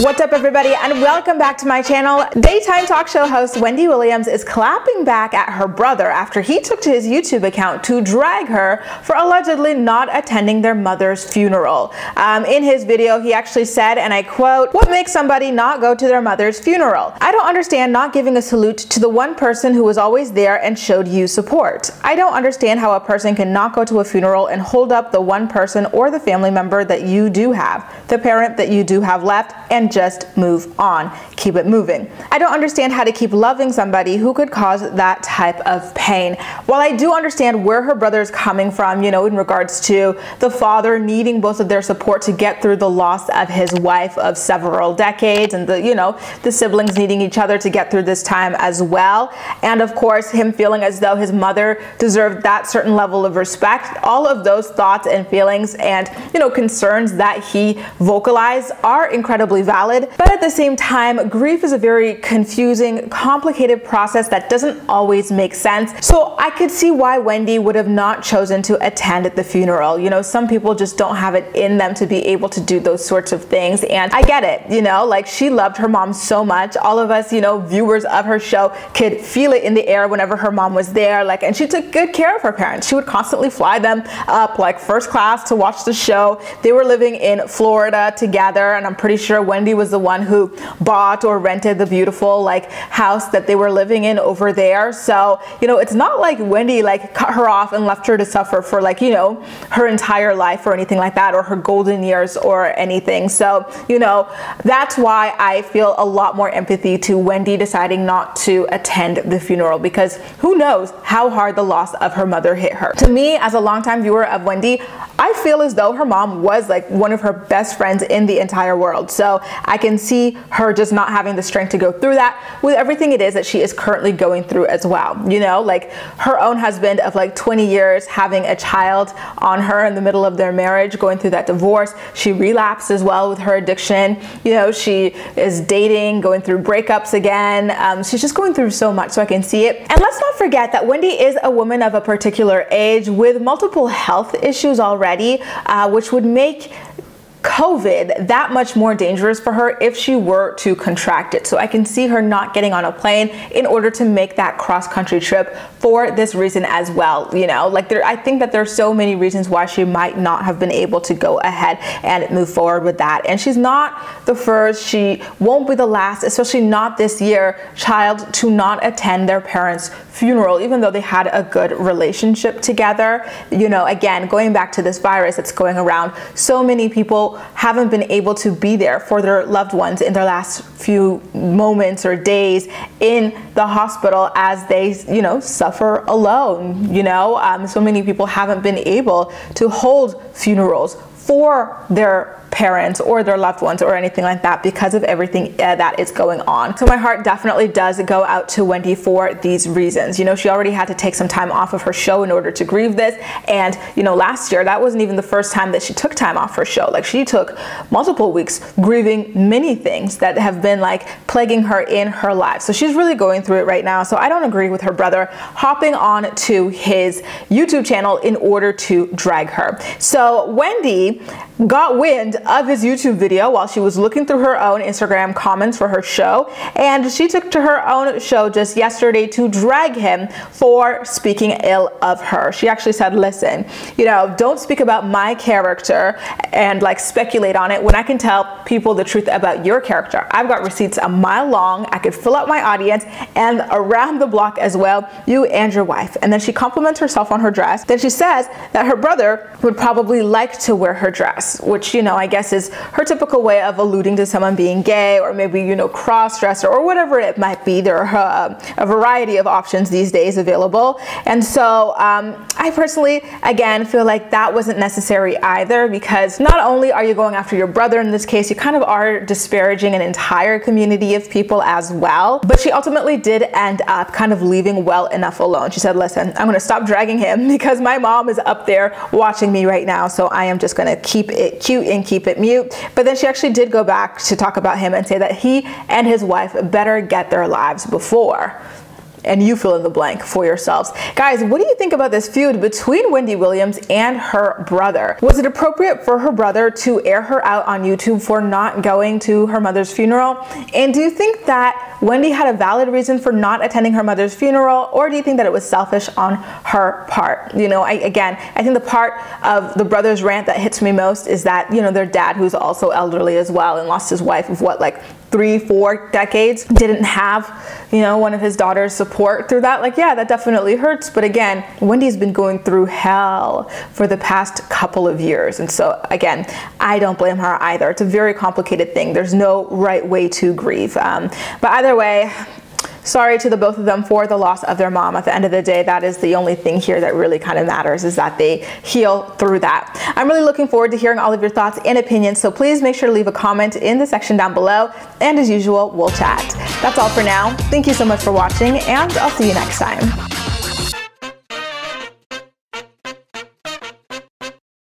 What's up, everybody, and welcome back to my channel. Daytime talk show host Wendy Williams is clapping back at her brother after he took to his YouTube account to drag her for allegedly not attending their mother's funeral. In his video, he actually said, and I quote, "What makes somebody not go to their mother's funeral? I don't understand not giving a salute to the one person who was always there and showed you support. I don't understand how a person can not go to a funeral and hold up the one person or the family member that you do have, the parent that you do have left, and just move on. Keep it moving. I don't understand how to keep loving somebody who could cause that type of pain." While I do understand where her brother is coming from, in regards to the father needing both of their support to get through the loss of his wife of several decades, and the siblings needing each other to get through this time as well, and of course him feeling as though his mother deserved that certain level of respect, all of those thoughts and feelings and concerns that he vocalized are incredibly valid. But at the same time, grief is a very confusing, complicated process that doesn't always make sense. So I could see why Wendy would have not chosen to attend the funeral. Some people just don't have it in them to be able to do those sorts of things, and I get it. Like, she loved her mom so much. All of us, viewers of her show could feel it in the air whenever her mom was there. And she took good care of her parents. She would constantly fly them up first class to watch the show. They were living in Florida together, and I'm pretty sure Wendy was the one who bought or rented the beautiful house that they were living in over there. So it's not like Wendy cut her off and left her to suffer for her entire life or anything like that, or her golden years or anything. So that's why I feel a lot more empathy to Wendy deciding not to attend the funeral, because who knows how hard the loss of her mother hit her. To me, as a longtime viewer of Wendy, I feel as though her mom was one of her best friends in the entire world. So I can see her just not having the strength to go through that with everything it is that she is currently going through as well. Her own husband of 20 years, having a child on her in the middle of their marriage, going through that divorce. She relapsed as well with her addiction. She is dating, going through breakups again. She's just going through so much, so I can see it. And let's not forget that Wendy is a woman of a particular age with multiple health issues already, which would make COVID that much more dangerous for her if she were to contract it. So I can see her not getting on a plane in order to make that cross-country trip for this reason as well. I think that there's so many reasons why she might not have been able to go ahead and move forward with that. And she's not the first, she won't be the last, especially not this year, child to not attend their parents' funeral, even though they had a good relationship together. Again, going back to this virus that's going around, so many people haven't been able to be there for their loved ones in their last few moments or days in the hospital as they suffer alone. So many people haven't been able to hold funerals for their parents or their loved ones or anything like that because of everything that is going on. So my heart definitely does go out to Wendy for these reasons. She already had to take some time off of her show in order to grieve this, and last year that wasn't even the first time that she took time off her show. She took multiple weeks grieving many things that have been plaguing her in her life. So she's really going through it right now. So I don't agree with her brother hopping on to his YouTube channel in order to drag her. So Wendy got wind of his YouTube video while she was looking through her own Instagram comments for her show, and she took to her own show just yesterday to drag him for speaking ill of her. She actually said, "Listen, don't speak about my character and speculate on it when I can tell people the truth about your character. I've got receipts a mile long. I could fill up my audience and around the block as well, you and your wife." And then she compliments herself on her dress. Then she says that her brother would probably like to wear her dress, which I guess is her typical way of alluding to someone being gay, or maybe cross-dresser or whatever it might be. There are a variety of options these days available. And so I personally, again, feel like that wasn't necessary either, because not only are you going after your brother in this case, you kind of are disparaging an entire community of people as well. But she ultimately did end up kind of leaving well enough alone. She said, "Listen, I'm going to stop dragging him because my mom is up there watching me right now, so I am just going to keep it cute and keep it mute." But then she actually did go back to talk about him and say that he and his wife better get their lives before and you fill in the blank for yourselves. Guys, what do you think about this feud between Wendy Williams and her brother? Was it appropriate for her brother to air her out on YouTube for not going to her mother's funeral? And do you think that Wendy had a valid reason for not attending her mother's funeral, or do you think that it was selfish on her part? You know, I think the part of the brother's rant that hits me most is that, you know, their dad, who's also elderly as well and lost his wife of what, like 3-4 decades, didn't have, you know, one of his daughter's support through that. Like, yeah, that definitely hurts. But again, Wendy's been going through hell for the past couple of years. And so again, I don't blame her either. It's a very complicated thing. There's no right way to grieve. But either way, sorry to the both of them for the loss of their mom. At the end of the day, that is the only thing here that really kind of matters, is that they heal through that. I'm really looking forward to hearing all of your thoughts and opinions, so please make sure to leave a comment in the section down below, and as usual, we'll chat. That's all for now. Thank you so much for watching, and I'll see you next time.